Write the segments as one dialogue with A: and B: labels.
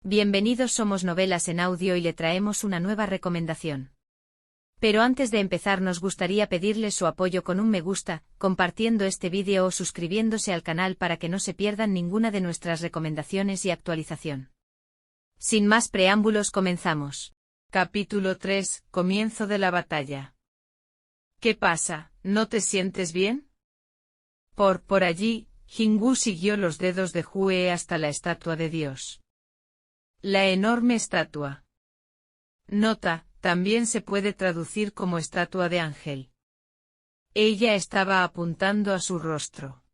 A: Bienvenidos, somos Novelas en Audio y le traemos una nueva recomendación. Pero antes de empezar nos gustaría pedirles su apoyo con un me gusta, compartiendo este vídeo o suscribiéndose al canal para que no se pierdan ninguna de nuestras recomendaciones y actualización. Sin más preámbulos, comenzamos.
B: Capítulo 3. Comienzo de la batalla. ¿Qué pasa? ¿No te sientes bien? Por allí, Jingu siguió los dedos de Hue hasta la estatua de Dios. La enorme estatua. Nota, también se puede traducir como estatua de ángel. Ella estaba apuntando a su rostro.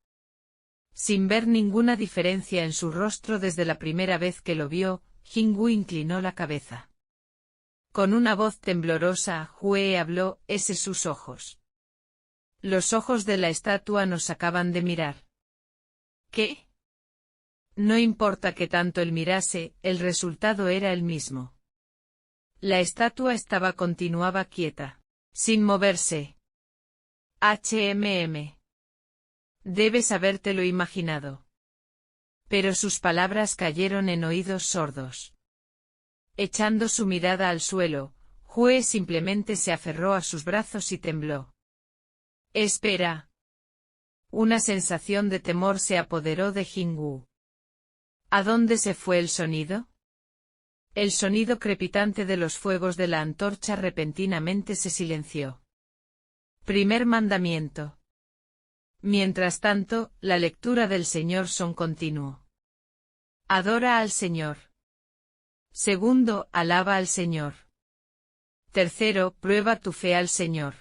B: Sin ver ninguna diferencia en su rostro desde la primera vez que lo vio, Jingu inclinó la cabeza. Con una voz temblorosa, Hue habló: sus ojos. Los ojos de la estatua nos acaban de mirar. ¿Qué? No importa que tanto él mirase, el resultado era el mismo. La estatua continuaba quieta, sin moverse. Debes habértelo imaginado. Pero sus palabras cayeron en oídos sordos. Echando su mirada al suelo, Hue simplemente se aferró a sus brazos y tembló. Espera. Una sensación de temor se apoderó de Jingu. ¿A dónde se fue el sonido? El sonido crepitante de los fuegos de la antorcha repentinamente se silenció. Primer mandamiento. Mientras tanto, la lectura del Señor Son continuó. Adora al Señor. Segundo, alaba al Señor. Tercero, prueba tu fe al Señor.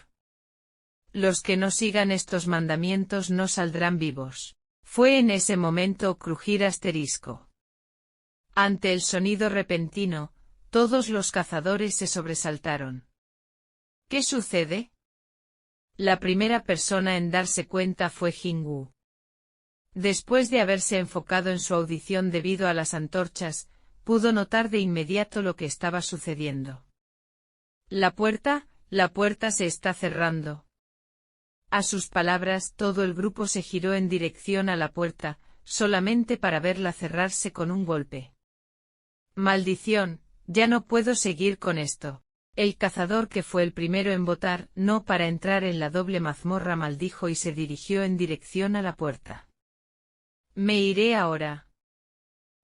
B: Los que no sigan estos mandamientos no saldrán vivos. Fue en ese momento crujir asterisco. Ante el sonido repentino, todos los cazadores se sobresaltaron. ¿Qué sucede? La primera persona en darse cuenta fue Jingu. Después de haberse enfocado en su audición debido a las antorchas, pudo notar de inmediato lo que estaba sucediendo. La puerta se está cerrando. A sus palabras, todo el grupo se giró en dirección a la puerta, solamente para verla cerrarse con un golpe. Maldición, ya no puedo seguir con esto. El cazador que fue el primero en votar no para entrar en la doble mazmorra maldijo y se dirigió en dirección a la puerta. Me iré ahora.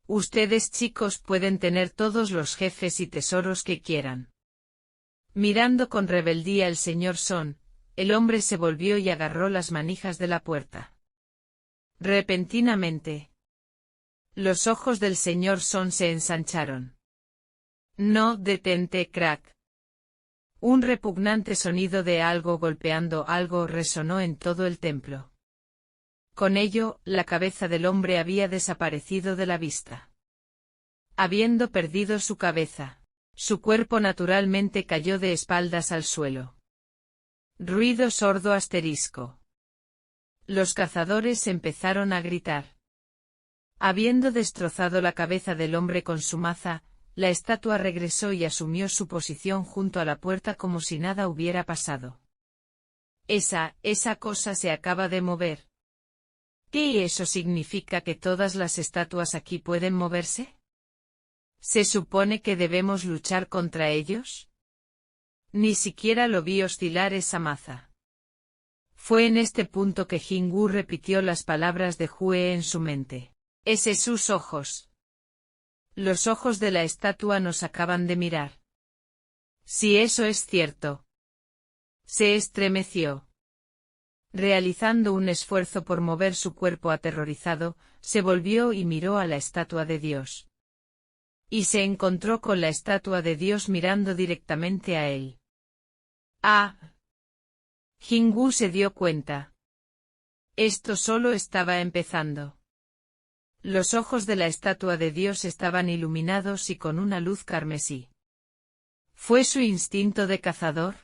B: Ustedes, chicos, pueden tener todos los jefes y tesoros que quieran. Mirando con rebeldía el señor Son, el hombre se volvió y agarró las manijas de la puerta. Repentinamente, los ojos del señor Son se ensancharon. No, detente, crack. Un repugnante sonido de algo golpeando algo resonó en todo el templo. Con ello, la cabeza del hombre había desaparecido de la vista. Habiendo perdido su cabeza, su cuerpo naturalmente cayó de espaldas al suelo. Ruido sordo asterisco. Los cazadores empezaron a gritar. Habiendo destrozado la cabeza del hombre con su maza, la estatua regresó y asumió su posición junto a la puerta como si nada hubiera pasado. Esa cosa se acaba de mover. ¿Qué eso significa que todas las estatuas aquí pueden moverse? ¿Se supone que debemos luchar contra ellos? Ni siquiera lo vi oscilar esa maza. Fue en este punto que Jingu repitió las palabras de Hue en su mente. Sus ojos. Los ojos de la estatua nos acaban de mirar. Si eso es cierto. Se estremeció. Realizando un esfuerzo por mover su cuerpo aterrorizado, se volvió y miró a la estatua de Dios. Y se encontró con la estatua de Dios mirando directamente a él. Jingu se dio cuenta. Esto solo estaba empezando. Los ojos de la estatua de Dios estaban iluminados y con una luz carmesí. ¿Fue su instinto de cazador?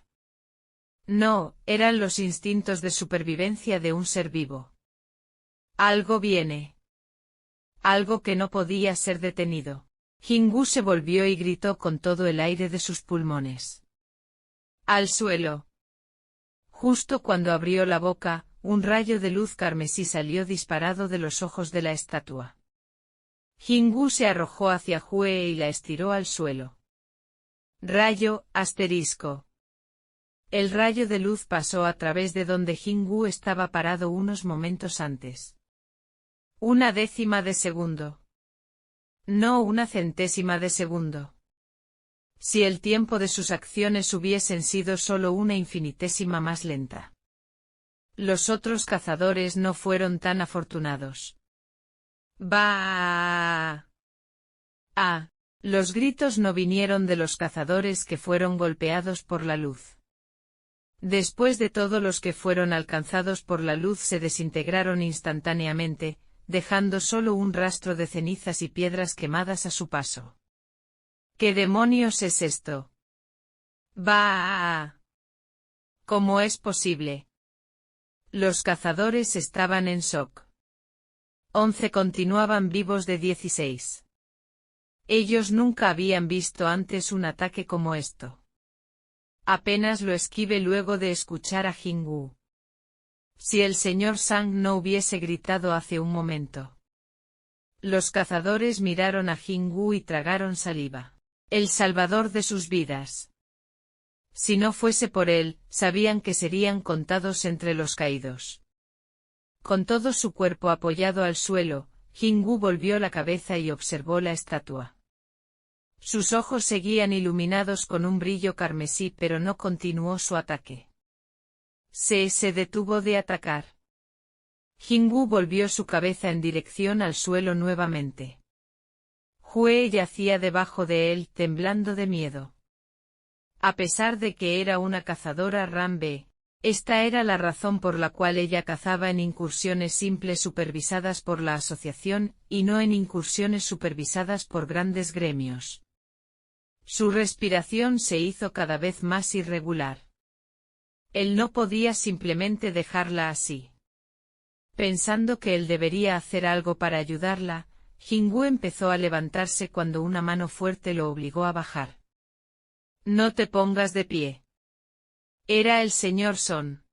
B: No, eran los instintos de supervivencia de un ser vivo. Algo viene. Algo que no podía ser detenido. Jingu se volvió y gritó con todo el aire de sus pulmones. Al suelo. Justo cuando abrió la boca, un rayo de luz carmesí salió disparado de los ojos de la estatua. Jingu se arrojó hacia Hue y la estiró al suelo. Rayo, asterisco. El rayo de luz pasó a través de donde Jingu estaba parado unos momentos antes. 1/10 de segundo. No 1/100 de segundo. Si el tiempo de sus acciones hubiesen sido solo 1/infinitésima más lenta. Los otros cazadores no fueron tan afortunados. ¡Bah! ¡Ah! Los gritos no vinieron de los cazadores que fueron golpeados por la luz. Después de todo, los que fueron alcanzados por la luz se desintegraron instantáneamente, dejando solo un rastro de cenizas y piedras quemadas a su paso. ¿Qué demonios es esto? ¡Bah! ¿Cómo es posible? Los cazadores estaban en shock. 11 continuaban vivos de 16. Ellos nunca habían visto antes un ataque como esto. Apenas lo esquivé luego de escuchar a Jingu. Si el señor Sang no hubiese gritado hace un momento. Los cazadores miraron a Jingu y tragaron saliva. El salvador de sus vidas. Si no fuese por él, sabían que serían contados entre los caídos. Con todo su cuerpo apoyado al suelo, Jingu volvió la cabeza y observó la estatua. Sus ojos seguían iluminados con un brillo carmesí, pero no continuó su ataque. Se detuvo de atacar. Jingu volvió su cabeza en dirección al suelo nuevamente. Hue yacía debajo de él, temblando de miedo. A pesar de que era una cazadora Rambe, esta era la razón por la cual ella cazaba en incursiones simples supervisadas por la asociación, y no en incursiones supervisadas por grandes gremios. Su respiración se hizo cada vez más irregular. Él no podía simplemente dejarla así. Pensando que él debería hacer algo para ayudarla, Jingu empezó a levantarse cuando una mano fuerte lo obligó a bajar. No te pongas de pie. Era el señor Son.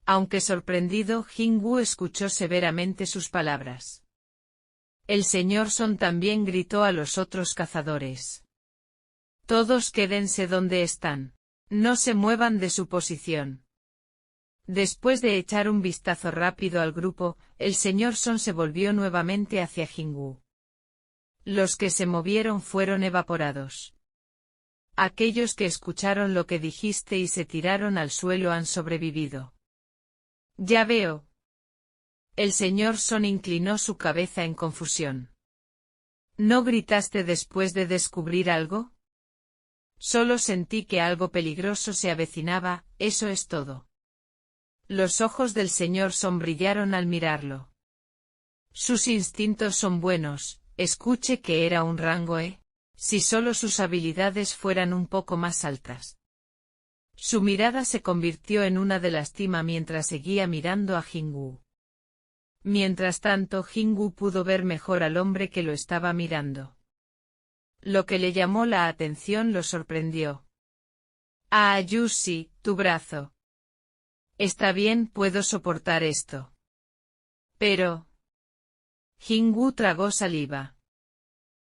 B: Aunque sorprendido, Jingu escuchó severamente sus palabras. El señor Son también gritó a los otros cazadores. Todos quédense donde están. No se muevan de su posición. Después de echar un vistazo rápido al grupo, el señor Son se volvió nuevamente hacia Jingu. Los que se movieron fueron evaporados. Aquellos que escucharon lo que dijiste y se tiraron al suelo han sobrevivido. Ya veo. El señor Son inclinó su cabeza en confusión. ¿No gritaste después de descubrir algo? Solo sentí que algo peligroso se avecinaba, eso es todo. Los ojos del señor Son brillaron al mirarlo. Sus instintos son buenos, escuche que era un rango si solo sus habilidades fueran un poco más altas. Su mirada se convirtió en una de lástima mientras seguía mirando a Jingu. Mientras tanto, Jingu pudo ver mejor al hombre que lo estaba mirando. Lo que le llamó la atención lo sorprendió. Ah, Yushi, tu brazo. Está bien, puedo soportar esto. Pero... Jingu tragó saliva.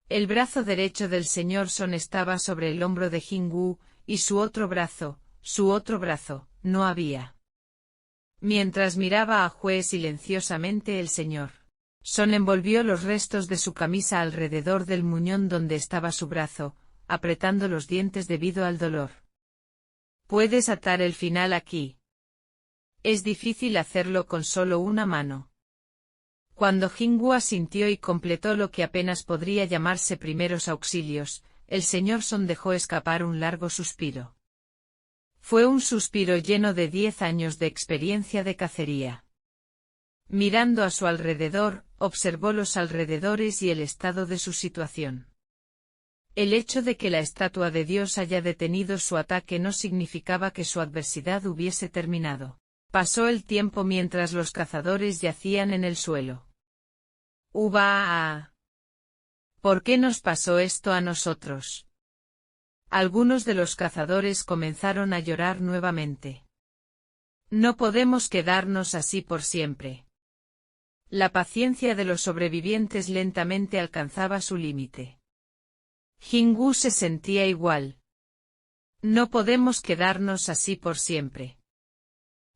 B: El brazo derecho del señor Son estaba sobre el hombro de Jingu, y su otro brazo, no había. Mientras miraba a Hue silenciosamente, el señor Son envolvió los restos de su camisa alrededor del muñón donde estaba su brazo, apretando los dientes debido al dolor. Puedes atar el final aquí. Es difícil hacerlo con solo una mano. Cuando Jingu asintió y completó lo que apenas podría llamarse primeros auxilios, el señor Son dejó escapar un largo suspiro. Fue un suspiro lleno de 10 años de experiencia de cacería. Mirando a su alrededor, observó los alrededores y el estado de su situación. El hecho de que la estatua de Dios haya detenido su ataque no significaba que su adversidad hubiese terminado. Pasó el tiempo mientras los cazadores yacían en el suelo. ¿Por qué nos pasó esto a nosotros? Algunos de los cazadores comenzaron a llorar nuevamente. No podemos quedarnos así por siempre. La paciencia de los sobrevivientes lentamente alcanzaba su límite. Jingu se sentía igual. No podemos quedarnos así por siempre.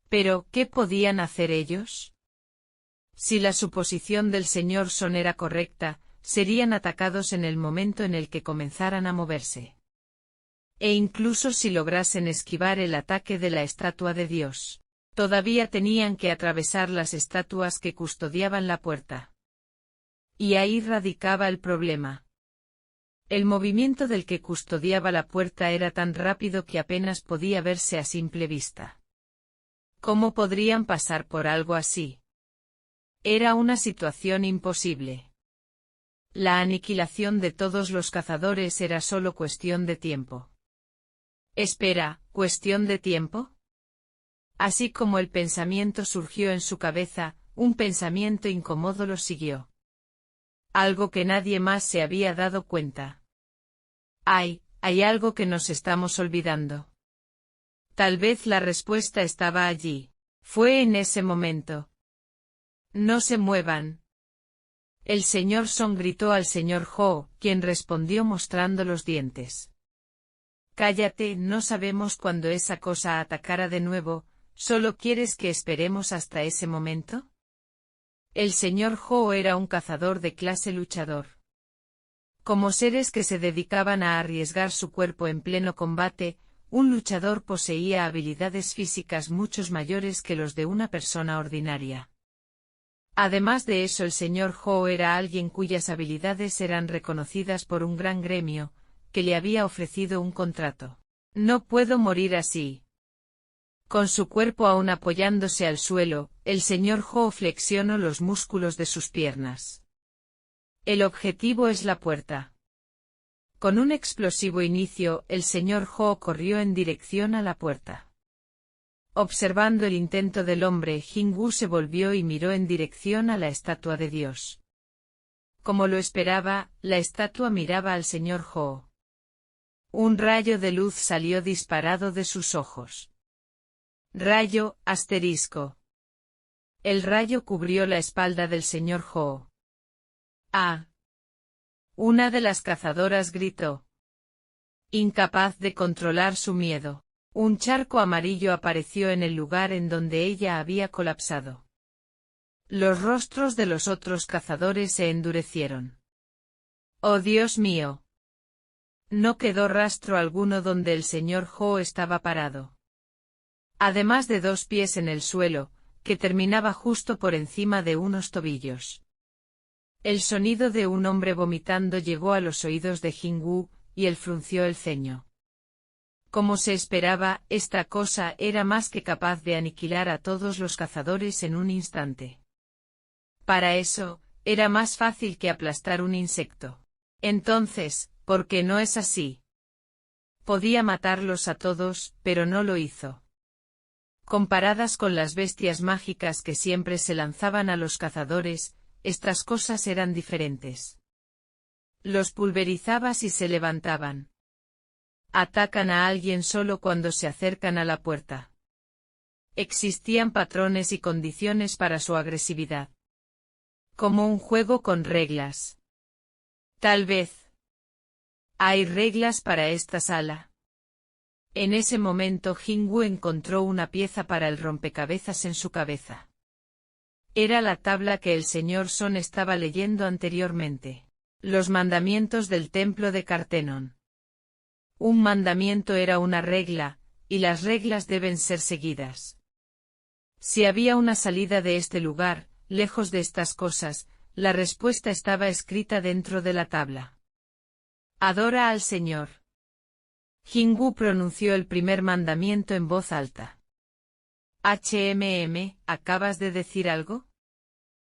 B: Pero, ¿qué podían hacer ellos? Si la suposición del señor Son era correcta, serían atacados en el momento en el que comenzaran a moverse. E incluso si lograsen esquivar el ataque de la estatua de Dios, todavía tenían que atravesar las estatuas que custodiaban la puerta. Y ahí radicaba el problema. El movimiento del que custodiaba la puerta era tan rápido que apenas podía verse a simple vista. ¿Cómo podrían pasar por algo así? Era una situación imposible. La aniquilación de todos los cazadores era solo cuestión de tiempo. Espera, ¿cuestión de tiempo? Así como el pensamiento surgió en su cabeza, un pensamiento incómodo lo siguió. Algo que nadie más se había dado cuenta. Hay algo que nos estamos olvidando. Tal vez la respuesta estaba allí. Fue en ese momento. No se muevan. El señor Son gritó al señor Ho, quien respondió mostrando los dientes. Cállate, no sabemos cuándo esa cosa atacará de nuevo, ¿solo quieres que esperemos hasta ese momento? El señor Ho era un cazador de clase luchador. Como seres que se dedicaban a arriesgar su cuerpo en pleno combate, un luchador poseía habilidades físicas mucho mayores que los de una persona ordinaria. Además de eso, el señor Ho era alguien cuyas habilidades eran reconocidas por un gran gremio, que le había ofrecido un contrato. No puedo morir así. Con su cuerpo aún apoyándose al suelo, el señor Ho flexionó los músculos de sus piernas. El objetivo es la puerta. Con un explosivo inicio, el señor Ho corrió en dirección a la puerta. Observando el intento del hombre, Jingu se volvió y miró en dirección a la estatua de Dios. Como lo esperaba, la estatua miraba al señor Ho. Un rayo de luz salió disparado de sus ojos. Rayo, asterisco. El rayo cubrió la espalda del señor Ho. ¡Ah! Una de las cazadoras gritó. Incapaz de controlar su miedo. Un charco amarillo apareció en el lugar en donde ella había colapsado. Los rostros de los otros cazadores se endurecieron. ¡Oh Dios mío! No quedó rastro alguno donde el señor Ho estaba parado. Además de 2 pies en el suelo, que terminaba justo por encima de unos tobillos. El sonido de un hombre vomitando llegó a los oídos de Jingu, y él frunció el ceño. Como se esperaba, esta cosa era más que capaz de aniquilar a todos los cazadores en un instante. Para eso, era más fácil que aplastar un insecto. Entonces, ¿por qué no es así? Podía matarlos a todos, pero no lo hizo. Comparadas con las bestias mágicas que siempre se lanzaban a los cazadores, estas cosas eran diferentes. Los pulverizaba si se levantaban. Atacan a alguien solo cuando se acercan a la puerta. Existían patrones y condiciones para su agresividad. Como un juego con reglas. Tal vez. ¿Hay reglas para esta sala? En ese momento Jingu encontró una pieza para el rompecabezas en su cabeza. Era la tabla que el señor Son estaba leyendo anteriormente. Los mandamientos del templo de Cartenon. Un mandamiento era una regla, y las reglas deben ser seguidas. Si había una salida de este lugar, lejos de estas cosas, la respuesta estaba escrita dentro de la tabla. Adora al Señor. Jingu pronunció el primer mandamiento en voz alta. ¿Acabas de decir algo?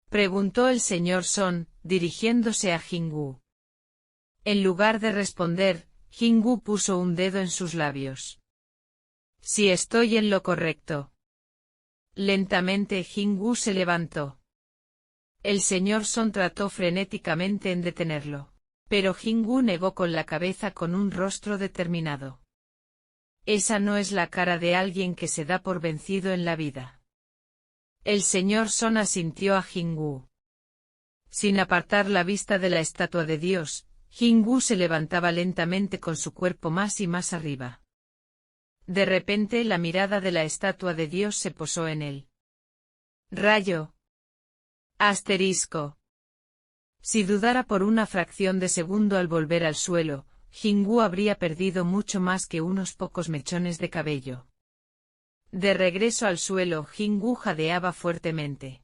B: Preguntó el señor Son, dirigiéndose a Jingu. En lugar de responder, Jingu puso un dedo en sus labios. Si estoy en lo correcto. Lentamente Jingu se levantó. El señor Son trató frenéticamente en detenerlo, pero Jingu negó con la cabeza con un rostro determinado. Esa no es la cara de alguien que se da por vencido en la vida. El señor Son asintió a Jingu. Sin apartar la vista de la estatua de Dios, Jingu se levantaba lentamente con su cuerpo más y más arriba. De repente la mirada de la estatua de Dios se posó en él. Rayo. Asterisco. Si dudara por una fracción de segundo al volver al suelo, Jingu habría perdido mucho más que unos pocos mechones de cabello. De regreso al suelo, Jingu jadeaba fuertemente.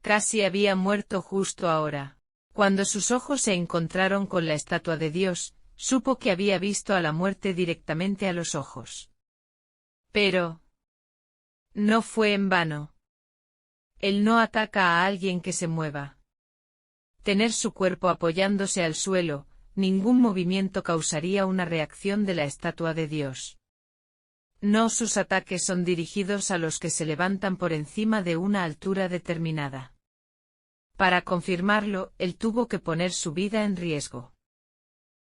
B: Casi había muerto justo ahora. Cuando sus ojos se encontraron con la estatua de Dios, supo que había visto a la muerte directamente a los ojos. Pero no fue en vano. Él no ataca a alguien que se mueva. Tener su cuerpo apoyándose al suelo, ningún movimiento causaría una reacción de la estatua de Dios. No, sus ataques son dirigidos a los que se levantan por encima de una altura determinada. Para confirmarlo, él tuvo que poner su vida en riesgo.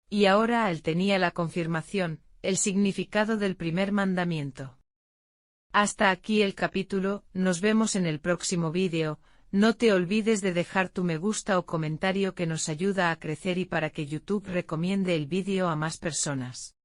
B: Y ahora él tenía la confirmación, el significado del primer mandamiento. Hasta aquí el capítulo, nos vemos en el próximo vídeo. No te olvides de dejar tu me gusta o comentario que nos ayuda a crecer y para que YouTube recomiende el vídeo a más personas.